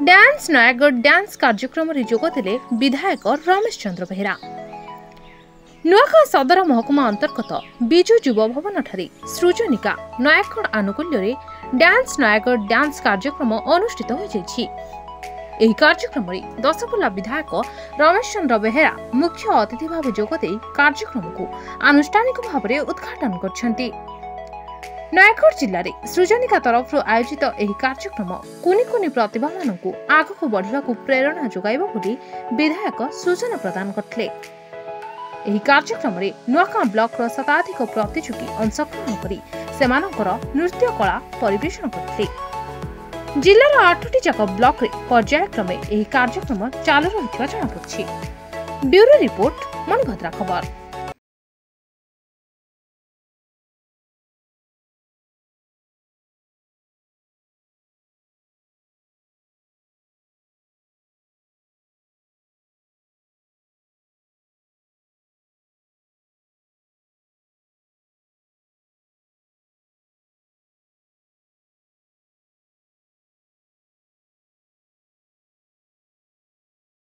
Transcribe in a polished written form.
Dance Nayagarh dance कार्यक्रम रे जोगदेले विधायक रमेश चंद्र बेहेरा। नुआखा सदर महकुमा अंतर्गत बिजु युव भवन ठारे सृजनिका नयागढ़ आनुकूल्य रे डांस नयागढ़ डांस कार्यक्रम अनुष्ठित हो जाइछि। एही कार्यक्रम रे दशपल्ला विधायक रमेश चंद्र बेहेरा मुख्य अतिथि भाव जोगदे कार्यक्रम को आनुष्ठानिक भाव में उद्घाटन करछन्ति। नयागढ़ जिले में सृजनिका तरफ आयोजित एही कार्यक्रम कुनी कुनी प्रतिभा मानकु आगकु बढ़िबाकु प्रेरणा जोगाइबो बोली विधायक सूचना प्रदान करथिले। एही कार्यक्रम रे नुआखा ब्लॉक रो शताधिक प्रतियोगी अंशग्रहण करी सेमानकर नृत्य कला परिवेषण करथिले। जिल्लार 8टी जाक ब्लॉक रे पर्यायक्रमे एही कार्यक्रम चालू रहितबा जणापड़छि। ब्यूरो रिपोर्ट मणिभद्रा खबर।